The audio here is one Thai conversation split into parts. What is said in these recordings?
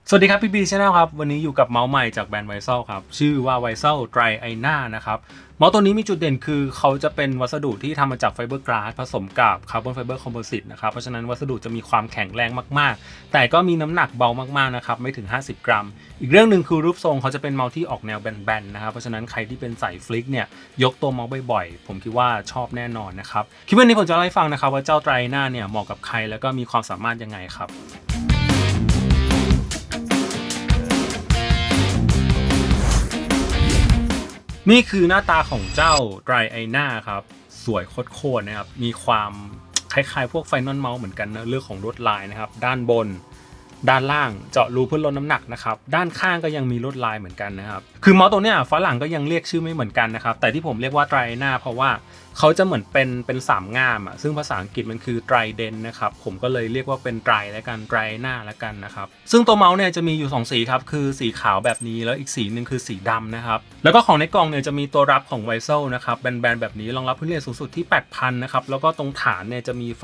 สวัสดีครับพี่บีชแนลครับวันนี้อยู่กับเมาส์ใหม่จากแบรนด์ไวเซลครับชื่อว่าไวเซล Dry Aina นะครับเมาส์ตัวนี้มีจุดเด่นคือเขาจะเป็นวัสดุที่ทำมาจากไฟเบอร์กลาสผสมกับคาร์บอนไฟเบอร์คอมโพสิตนะครับเพราะฉะนั้นวัสดุจะมีความแข็งแรงมากๆแต่ก็มีน้ำหนักเบามากๆนะครับไม่ถึง50 กรัมอีกเรื่องหนึ่งคือรูปทรงเขาจะเป็นเมาส์ที่ออกแนวแบนๆนะครับเพราะฉะนั้นใครที่เป็นสายฟลิกเนี่ยยกตัวเมาส์บ่อยๆผมคิดว่าชอบแน่นอนนะครับคลิปวันนี้ผมจะเล่าให้ฟังนะครับว่าเจ้า Dry Aina เนี่ยเหมาะกับใครแล้วก็มีความสามารถยังไงครับนี่คือหน้าตาของเจ้า Dry Aina ครับสวยโคตรๆนะครับมีความคล้ายๆพวก Final Mouse เหมือนกันนะเรื่องของลวดลายนะครับด้านบนด้านล่างเจาะรูเพื่อลดน้ำหนักนะครับด้านข้างก็ยังมีลวดลายเหมือนกันนะครับคือเมาส์ตัวเนี้ยฝรั่งก็ยังเรียกชื่อไม่เหมือนกันนะครับแต่ที่ผมเรียกว่า Dry Aina เพราะว่าเขาจะเหมือนเป็นสามง่ามอ่ะซึ่งภาษาอังกฤษมันคือ Trident นะครับผมก็เลยเรียกว่าเป็น Dry แล้วกัน Dry Aina แล้วกันนะครับซึ่งตัวเมาส์เนี่ยจะมีอยู่2สีครับคือสีขาวแบบนี้แล้วอีกสีนึงคือสีดำนะครับแล้วก็ของในกล่องเนี่ยจะมีตัวรับของ Weisel นะครับแบนๆแบบนี้รองรับพื้นเรียนสูงสุดที่ 8,000 นะครับแล้วก็ตรงฐานเนี่ยจะมีไฟ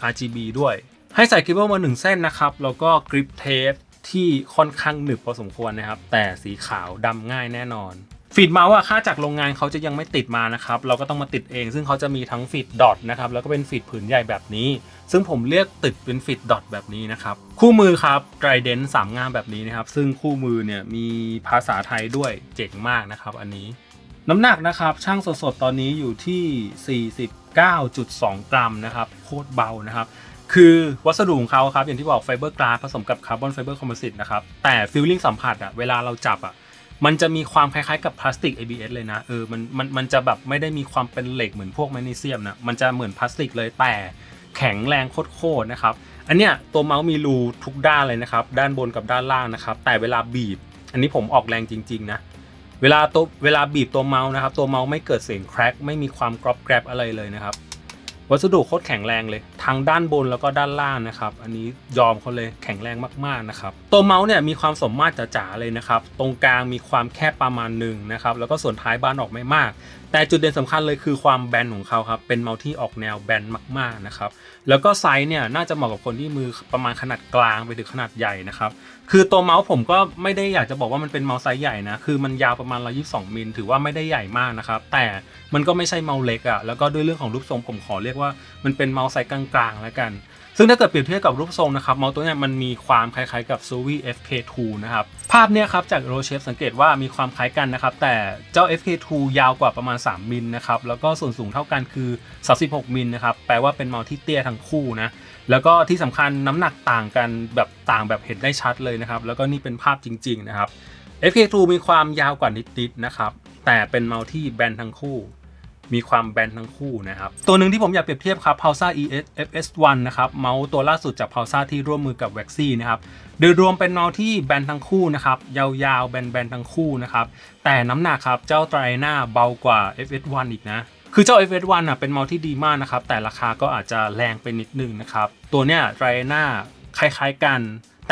RGB ด้วยให้ใส่เคเบิลมา1เส้นนะครับแล้วก็กริปเทปที่ค่อนข้างหนึบพอสมควรนะครับแต่สีขาวดำง่ายแน่นอนฟีดเมาส์ค่าจากโรงงานเขาจะยังไม่ติดมานะครับเราก็ต้องมาติดเองซึ่งเขาจะมีทั้งฟีดดอทนะครับแล้วก็เป็นฟีดผืนใหญ่แบบนี้ซึ่งผมเรียกติดเป็นฟีดดอทแบบนี้นะครับคู่มือครับไตรเดนต์3ง่ามแบบนี้นะครับซึ่งคู่มือเนี่ยมีภาษาไทยด้วยเจ๋งมากนะครับอันนี้น้ำหนักนะครับช่างสดๆตอนนี้อยู่ที่ 49.2 กรัมนะครับโคตรเบานะครับคือวัสดุของเขาครับอย่างที่บอกไฟเบอร์กลาสผสมกับคาร์บอนไฟเบอร์คอมโพสิตนะครับแต่ฟีลลิ่งสัมผัสอะเวลาเราจับอะมันจะมีความคล้ายๆกับพลาสติก ABS เลยนะมันจะแบบไม่ได้มีความเป็นเหล็กเหมือนพวกแมกนีเซียมนะมันจะเหมือนพลาสติกเลยแต่แข็งแรงโคตรๆนะครับอันเนี้ยตัวเมาส์มีรูทุกด้านเลยนะครับด้านบนกับด้านล่างนะครับแต่เวลาบีบอันนี้ผมออกแรงจริงๆนะเวลาบีบตัวเมาส์นะครับตัวเมาส์ไม่เกิดเสียงแคร็กไม่มีความกรอบแกรบอะไรเลยนะครับวัสดุโคตรแข็งแรงเลยทั้งด้านบนแล้วก็ด้านล่างนะครับอันนี้ยอมเขาเลยแข็งแรงมากๆนะครับตัวเมาส์เนี่ยมีความสมมาตรจ๋าๆเลยนะครับตรงกลางมีความแคบประมาณหนึ่งนะครับแล้วก็ส่วนท้ายบานออกไม่มากแต่จุดเด่นสำคัญเลยคือความแบนของเขาครับเป็นเมาส์ที่ออกแนวแบนมากๆนะครับแล้วก็ไซส์เนี่ยน่าจะเหมาะกับคนที่มือประมาณขนาดกลางไปถึงขนาดใหญ่นะครับคือตัวเมาส์ผมก็ไม่ได้อยากจะบอกว่ามันเป็นเมาส์ไซส์ใหญ่นะคือมันยาวประมาณ122มิลถือว่าไม่ได้ใหญ่มากนะครับแต่มันก็ไม่ใช่เมาส์เล็กอ่ะแล้วก็ด้วยเรื่องของรูปทรงผมขอเรียกว่ามันเป็นเมาส์ไซส์กลางๆแล้วกันซึ่งถ้าเกิดเปรียบเทียบกับรูปทรงนะครับเมาส์ตัวนี้มันมีความคล้ายๆกับ Zowie FK2 นะครับภาพเนี่ยครับจาก Rochef สังเกตว่ามีความคล้ายกันนะครับแต่เจ้า FK2 ยาวกว่าประมาณ3มิลนะครับแล้วก็ส่วนสูงเท่ากันคือ36มิลนะครับแปลว่าเป็นเมาส์ที่เตี้ยทั้งคู่นะแล้วก็ที่สำคัญน้ำหนักต่างกันแบบต่างแบบเห็นได้ชัดเลยนะครับแล้วก็นี่เป็นภาพจริงๆนะครับ FK2 มีความยาวกว่านิดๆนะครับแต่เป็นเมาส์ที่แบนทั้งคู่มีความแบนทั้งคู่นะครับตัวหนึ่งที่ผมอยากเปรียบเทียบครับ Pulsar ES FS1 นะครับเมาส์ตัวล่าสุดจาก Pulsar ที่ร่วมมือกับ Waxy นะครับโดยรวมเป็นเมาส์ที่แบนทั้งคู่นะครับยาวๆแบนๆทั้งคู่นะครับแต่น้ำหนักครับเจ้า Dry Aina เบากว่า FS1 อีกนะคือเจ้า FS1 อ่ะเป็นเมาส์ที่ดีมากนะครับแต่ราคาก็อาจจะแรงไปนิดนึงนะครับตัวเนี้ย Dry Aina คล้ายๆกัน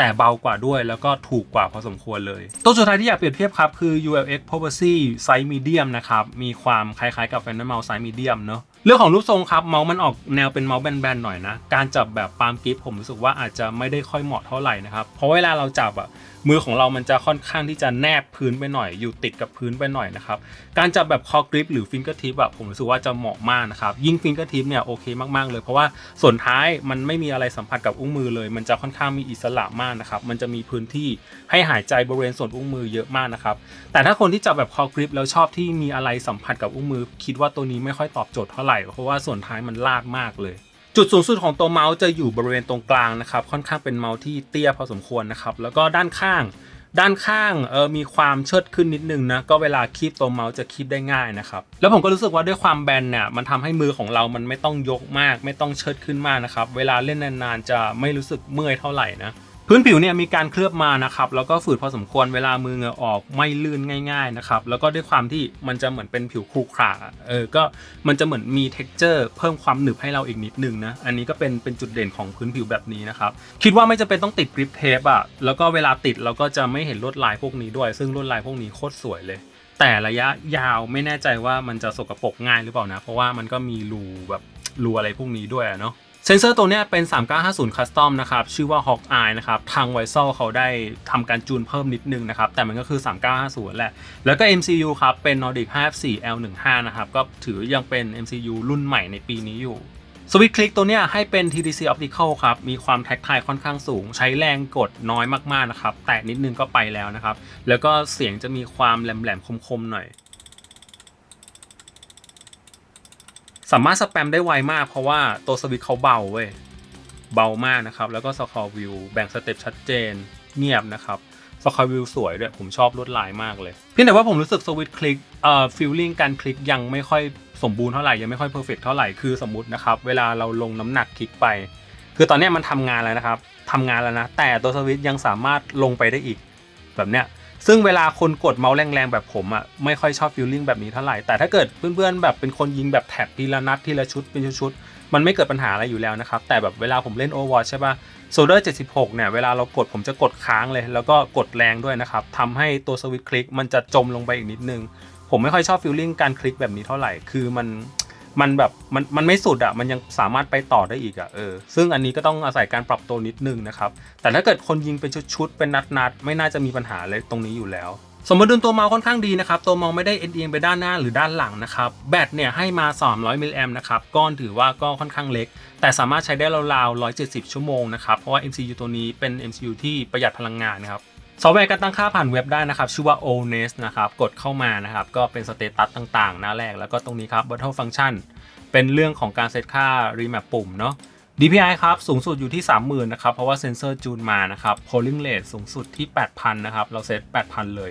แต่เบากว่าด้วยแล้วก็ถูกกว่าพอสมควรเลยตัวสุดท้ายที่อยากเปรียบเทียบครับคือ ULX Powercy Size Medium นะครับมีความคล้ายๆกับ Phantom Mouse Size Medium เนอะเรื่องของรูปทรงครับเมาส์มันออกแนวเป็นเมาส์แบนๆหน่อยนะการจับแบบปาล์มกริปผมรู้สึกว่าอาจจะไม่ได้ค่อยเหมาะเท่าไหร่นะครับเพราะเวลาเราจับอ่ะมือของเรามันจะค่อนข้างที่จะแนบพื้นไปหน่อยอยู่ติดกับพื้นไปหน่อยนะครับการจับแบบคอกริปหรือฟิงเกอร์ทิปอ่ะผมรู้สึกว่าจะเหมาะมากนะครับยิ่งฟิงเกอร์ทิปเนี่ยโอเคมากๆเลยเพราะว่าส่วนท้ายมันไม่มีอะไรสัมผัสกับอุ้งมือเลยมันจะค่อนข้างมีอิสระมากนะครับมันจะมีพื้นที่ให้หายใจบริเวณส่วนอุ้งมือเยอะมากนะครับแต่ถ้าคนที่จับแบบคอกริปแล้วชอบที่มีอะไรสัมผัสกับอุ้งมือคิดว่าตัวนี้ไม่ค่อยตอบโจทย์เท่าไหร่เพราะว่าส่วนท้ายมันลาดมากเลยจุดสูงสุดของตัวเมาส์จะอยู่บริเวณตรงกลางนะครับค่อนข้างเป็นเมาส์ที่เตี้ยพอสมควรนะครับแล้วก็ด้านข้างมีความเชิดขึ้นนิดนึงนะก็เวลาคีบตัวเมาส์จะคีบได้ง่ายนะครับแล้วผมก็รู้สึกว่าด้วยความแบนเนี่ยมันทำให้มือของเรามันไม่ต้องยกมากไม่ต้องเชิดขึ้นมากนะครับเวลาเล่นนานๆจะไม่รู้สึกเมื่อยเท่าไหร่นะพื้นผิวเนี่ยมีการเคลือบมานะครับแล้วก็ฝืดพอสมควรเวลามือเหงื่อออกไม่ลื่นง่ายๆนะครับแล้วก็ด้วยความที่มันจะเหมือนเป็นผิวครุขระก็มันจะเหมือนมี texture เพิ่มความหนึบให้เราอีกนิดนึงนะอันนี้ก็เป็นจุดเด่นของพื้นผิวแบบนี้นะครับคิดว่าไม่จำเป็นต้องติดกริปเทปอ่ะแล้วก็เวลาติดเราก็จะไม่เห็นลวดลายพวกนี้ด้วยซึ่งลวดลายพวกนี้โคตรสวยเลยแต่ระยะยาวไม่แน่ใจว่ามันจะสกปรกง่ายหรือเปล่านะเพราะว่ามันก็มีรูแบบรูอะไรพวกนี้ด้วยเนาะ เซนเซอร์ตัวนี้เป็น3950 Custom นะครับชื่อว่า Hawkeye นะครับทาง Visual เขาได้ทำการจูนเพิ่มนิดนึงนะครับแต่มันก็คือ3950แหละแล้วก็ MCU ครับเป็น Nordic 554 L15 นะครับก็ถือยังเป็น MCU รุ่นใหม่ในปีนี้อยู่สวิตช์คลิกตัวนี้ให้เป็น TDC Optical ครับมีความแท็กไทค่อนข้างสูงใช้แรงกดน้อยมากๆนะครับแตะนิดนึงก็ไปแล้วนะครับแล้วก็เสียงจะมีความแหลมๆคมๆหน่อยสามารถสแปมได้ไวมากเพราะว่าตัวสวิตช์เขาเบาเว้ยเบามากนะครับแล้วก็สคอร์วิวแบ่งสเต็ปชัดเจนเงียบนะครับสคอร์วิวสวยด้วยผมชอบลวดลายมากเลยเพียงแต่ว่าผมรู้สึกสวิตช์คลิกฟีลลิ่งการคลิกยังไม่ค่อยสมบูรณ์เท่าไหร่ยังไม่ค่อยเพอร์เฟกต์เท่าไหร่คือสมมตินะครับเวลาเราลงน้ำหนักคลิกไปคือตอนนี้มันทำงานแล้วนะครับทำงานแล้วนะแต่ตัวสวิตช์ยังสามารถลงไปได้อีกแบบเนี้ยซึ่งเวลาคนกดเมาส์แรงๆแบบผมอ่ะไม่ค่อยชอบฟีลลิ่งแบบนี้เท่าไหร่แต่ถ้าเกิดเพื่อนๆแบบเป็นคนยิงแบบแท็บทีละนัดทีละชุดเป็นชุดๆมันไม่เกิดปัญหาอะไรอยู่แล้วนะครับแต่แบบเวลาผมเล่น Overwatch ใช่ป่ะโซลเดอร์76เนี่ยเวลาเรากดผมจะกดค้างเลยแล้วก็กดแรงด้วยนะครับทำให้ตัวสวิตช์คลิกมันจะจมลงไปอีกนิดนึงผมไม่ค่อยชอบฟีลลิ่งการคลิกแบบนี้เท่าไหร่คือมันแบบมันไม่สุดอ่ะมันยังสามารถไปต่อได้อีกอ่ะซึ่งอันนี้ก็ต้องอาศัยการปรับตัวนิดนึงนะครับแต่ถ้าเกิดคนยิงเป็นชุดๆเป็นนัดๆไม่น่าจะมีปัญหาเลยตรงนี้อยู่แล้วสมดุลตัวเมาส์ค่อนข้างดีนะครับตัวเมาส์ไม่ได้เอียงไปด้านหน้าหรือด้านหลังนะครับแบตเนี่ยให้มา300มิลลิแอมป์นะครับก้อนถือว่าก็ค่อนข้างเล็กแต่สามารถใช้ได้ราวๆ170ชั่วโมงนะครับเพราะว่า MCU ตัวนี้เป็น MCU ที่ประหยัดพลังงานนะครับซอฟต์แวร์การตั้งค่าผ่านเว็บได้นะครับชื่อว่า Onest นะครับกดเข้ามานะครับก็เป็นสเตตัสต่างๆหน้าแรกแล้วก็ตรงนี้ครับ Battle Function เป็นเรื่องของการเซตค่า remap ปุ่มเนาะ DPI ครับสูงสุดอยู่ที่ 30,000 นะครับเพราะว่าเซนเซอร์จูนมานะครับ Polling Rate สูงสุดที่ 8,000 นะครับเราเซต 8,000 เลย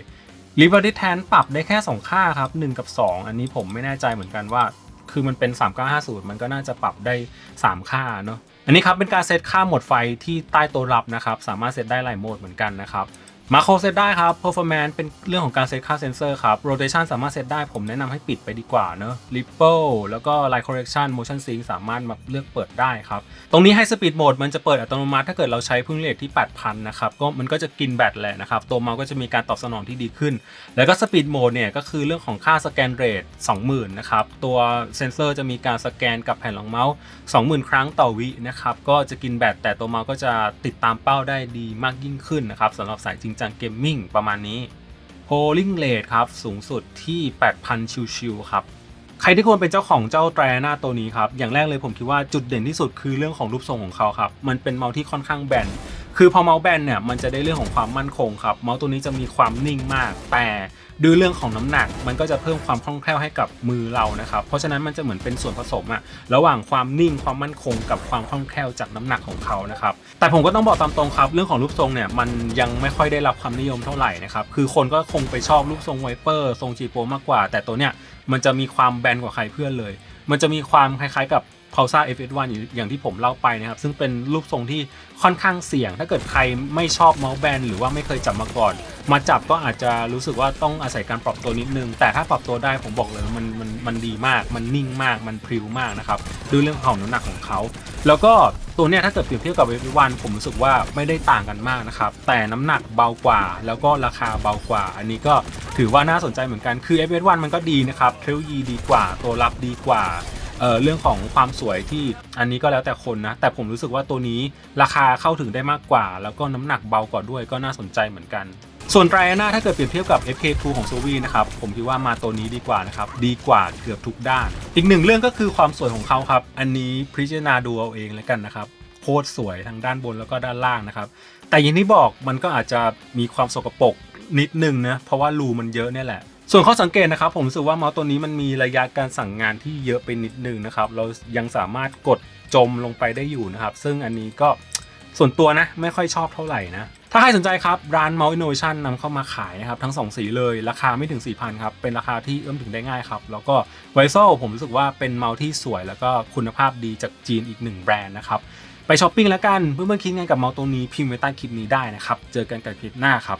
Liberty ปรับได้แค่ 2 ค่าครับ1กับ2อันนี้ผมไม่แน่ใจเหมือนกันว่าคือมันเป็น3950มันก็น่าจะปรับได้3ค่าเนาะอันนี้ครับเป็นการเซตค่าโหมดไฟที่ใต้ตัวรับนะครับสามารถเซตได้หลายโหมดเหมือนกันนะครับมาโครเซตได้ครับ performance เป็นเรื่องของการเซตค่าเซนเซอร์ครับ rotation สามารถเซตได้ผมแนะนำให้ปิดไปดีกว่าเนอะ ripple แล้วก็ light correction motion sync สามารถมาเลือกเปิดได้ครับตรงนี้ให้ speed mode มันจะเปิดอัตโนมัติถ้าเกิดเราใช้พึ่งเรทที่ 8,000 นะครับก็มันก็จะกินแบตแหละนะครับตัวเมาส์ก็จะมีการตอบสนองที่ดีขึ้นแล้วก็ speed mode เนี่ยก็คือเรื่องของค่าสแกนเรท 20,000 นะครับตัวเซนเซอร์จะมีการสแกนกับแผ่นรองเมาส์ 20,000 ครั้งต่อวินะครับก็จะกินแบตแต่ตัวเมาส์ก็จะติดตามเป้าได้ดีมากยิ่งขึ้นนะครับสำหรับสายจริงจังเกมมิ่งประมาณนี้ Polling Rate ครับสูงสุดที่ 8,000 ชิวๆครับใครที่ควรเป็นเจ้าของเจ้าไตรอาน่าตัวนี้ครับอย่างแรกเลยผมคิดว่าจุดเด่นที่สุดคือเรื่องของรูปทรงของเขาครับมันเป็นเมาส์ที่ค่อนข้างแบนคือพอเมาส์แบนเนี่ยมันจะได้เรื่องของความมั่นคงครับเมาส์ตัวนี้จะมีความนิ่งมากแต่ด้วยเรื่องของน้ำหนักมันก็จะเพิ่มความคล่องแคล่วให้กับมือเรานะครับเพราะฉะนั้นมันจะเหมือนเป็นส่วนผสมอะระหว่างความนิ่งความมั่นคงกับความคล่องแคล่วจากน้ำหนักของเขานะครับแต่ผมก็ต้องบอกตามตรงครับเรื่องของรูปทรงเนี่ยมันยังไม่ค่อยได้รับความนิยมเท่าไหร่นะครับคือคนก็คงไปชอบรูปทรงไวเปอร์ทรงจีโปมากกว่าแต่ตัวเนี้ยมันจะมีความแบนกว่าใครเพื่อนเลยมันจะมีความคล้ายๆกับ Pulsar FS1 อย่างที่ผมเล่าไปนะครับซึ่งเป็นรูปทรงที่ค่อนข้างเสี่ยงถ้าเกิดใครไม่ชอบเมาส์แบนหรือว่าไม่เคยจับมาก่อนมาจับก็อาจจะรู้สึกว่าต้องอาศัยการปรับตัวนิดนึงแต่ถ้าปรับตัวได้ผมบอกเลยมันดีมากมันนิ่งมากมันพริ้วมากนะครับด้วยเรื่องของน้ำหนักของเขาแล้วก็ตัวเนี้ยถ้าเกิดเปรียบเทียบกับ FS1 ผมรู้สึกว่าไม่ได้ต่างกันมากนะครับแต่น้ำหนักเบากว่าแล้วก็ราคาเบากว่าอันนี้ก็ถือว่าน่าสนใจเหมือนกันคือ FS1 มันก็ดีนะครับเทคโนโลยีดีกว่าตัวรับดีกว่าเรื่องของความสวยที่อันนี้ก็แล้วแต่คนนะแต่ผมรู้สึกว่าตัวนี้ราคาเข้าถึงได้มากกว่าแล้วก็น้ำหนักเบากว่าด้วยก็น่าสนใจเหมือนกันส่วนไตรอาน่าถ้าเกิดเปรียบเทียบกับ FK2 ของโซวีนะครับผมคิดว่ามาตัวนี้ดีกว่านะครับดีกว่าเกือบทุกด้านอีกหนึ่งเรื่องก็คือความสวยของเขาครับอันนี้พิจารณาดูเอาเองแล้วกันนะครับโคตรสวยทั้งด้านบนแล้วก็ด้านล่างนะครับแต่อย่างที่บอกมันก็อาจจะมีความสกปรกนิดนึงนะเพราะว่ารูมันเยอะเนี่ยแหละส่วนข้อสังเกตนะครับผมรู้สึกว่าเมาส์ตัวนี้มันมีระยะการสั่งงานที่เยอะไปนิดนึงนะครับเรายังสามารถกดจมลงไปได้อยู่นะครับซึ่งอันนี้ก็ส่วนตัวนะไม่ค่อยชอบเท่าไหร่นะถ้าใครสนใจครับร้าน Mouse Innovation นำเข้ามาขายนะครับทั้ง2สีเลยราคาไม่ถึง 4,000 ครับเป็นราคาที่เอื้อมถึงได้ง่ายครับแล้วก็ Visual ผมรู้สึกว่าเป็นเมาส์ที่สวยแล้วก็คุณภาพดีจากจีนอีก1แบรนด์นะครับไปช้อปปิ้งแล้วกันเพื่อนๆคิดไงกับเมาส์ตัวนี้พิมพ์ไว้ใต้คลิปนี้ได้นะครับเจอกันกับคลิปหน้าครับ